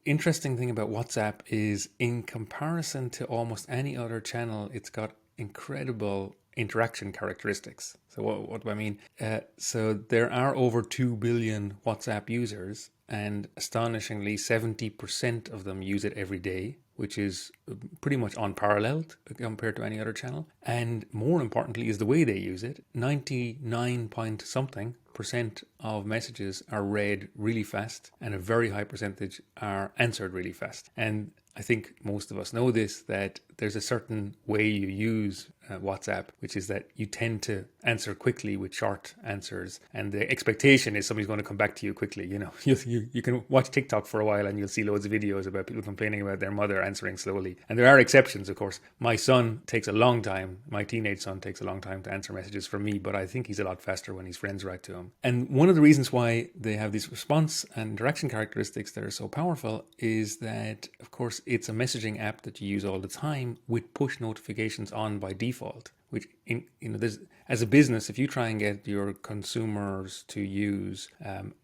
interesting thing about WhatsApp is, in comparison to almost any other channel, it's got incredible interaction characteristics. So what do I mean? So there are over 2 billion WhatsApp users, and astonishingly 70% of them use it every day, which is pretty much unparalleled compared to any other channel. And more importantly is the way they use it. 99 point something percent of messages are read really fast, and a very high percentage are answered really fast. And I think most of us know this, that there's a certain way you use WhatsApp, which is that you tend to answer quickly with short answers, and the expectation is somebody's going to come back to you quickly. You can watch TikTok for a while and you'll see loads of videos about people complaining about their mother answering slowly. And there are exceptions, of course. My son takes a long time, my teenage son takes a long time to answer messages from me, but I think he's a lot faster when his friends write to him. And one of the reasons why they have these response and interaction characteristics that are so powerful is that, of course, it's a messaging app that you use all the time with push notifications on by default. Which, there's, as a business, if you try and get your consumers to use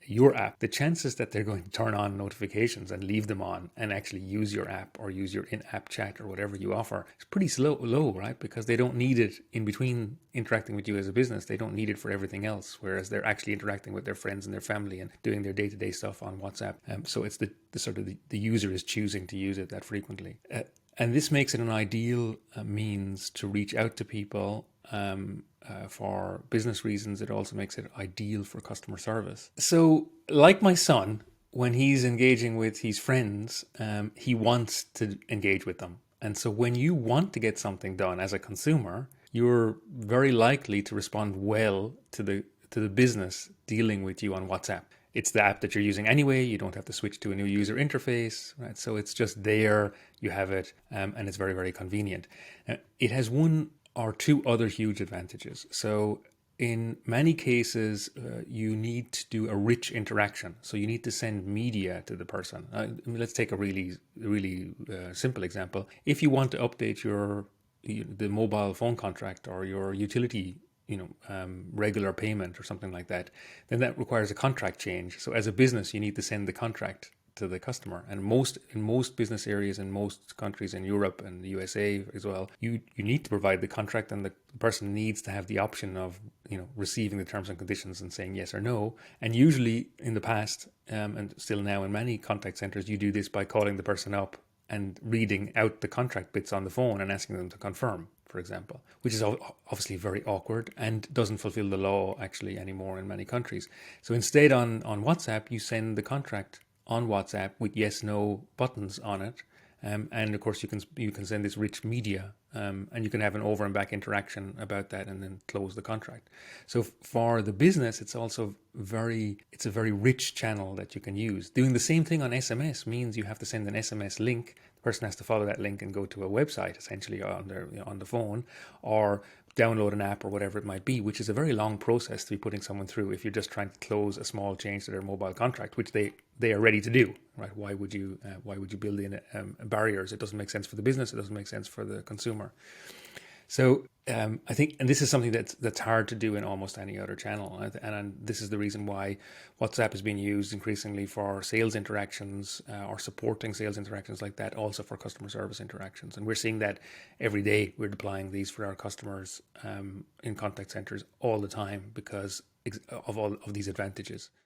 your app, the chances that they're going to turn on notifications and leave them on and actually use your app or use your in-app chat or whatever you offer is pretty low, right? Because they don't need it in between interacting with you as a business. They don't need it for everything else, whereas they're actually interacting with their friends and their family and doing their day-to-day stuff on WhatsApp. So it's the sort of the user is choosing to use it that frequently. And this makes it an ideal means to reach out to people for business reasons. It also makes it ideal for customer service. So, like my son, when he's engaging with his friends, he wants to engage with them. And so when you want to get something done as a consumer, you're very likely to respond well to the business dealing with you on WhatsApp. It's the app that you're using anyway. You don't have to switch to a new user interface, right? So it's just there, you have it, and it's very, very convenient. It has one or two other huge advantages. So in many cases, you need to do a rich interaction. So you need to send media to the person. Let's take a really simple example. If you want to update the mobile phone contract or your utility regular payment or something like that, then that requires a contract change. So as a business, you need to send the contract to the customer. And in most business areas in most countries in Europe and the USA as well, you need to provide the contract, and the person needs to have the option of receiving the terms and conditions and saying yes or no. And usually in the past, and still now in many contact centers, you do this by calling the person up and reading out the contract bits on the phone and asking them to confirm, for example, which is obviously very awkward and doesn't fulfill the law actually anymore in many countries. So instead on WhatsApp, you send the contract on WhatsApp with yes, no buttons on it. And of course you can send this rich media, and you can have an over and back interaction about that and then close the contract. So for the business, it's a very rich channel that you can use. Doing the same thing on SMS means you have to send an SMS link. The person has to follow that link and go to a website essentially on the phone, or download an app or whatever it might be, which is a very long process to be putting someone through if you're just trying to close a small change to their mobile contract, which they are ready to do, right? Why would you build in barriers? It doesn't make sense for the business. It doesn't make sense for the consumer. So I think, and this is something that's hard to do in almost any other channel, and this is the reason why WhatsApp is being used increasingly for sales interactions or supporting sales interactions like that, also for customer service interactions. And we're seeing that every day. We're deploying these for our customers in contact centers all the time because of all of these advantages.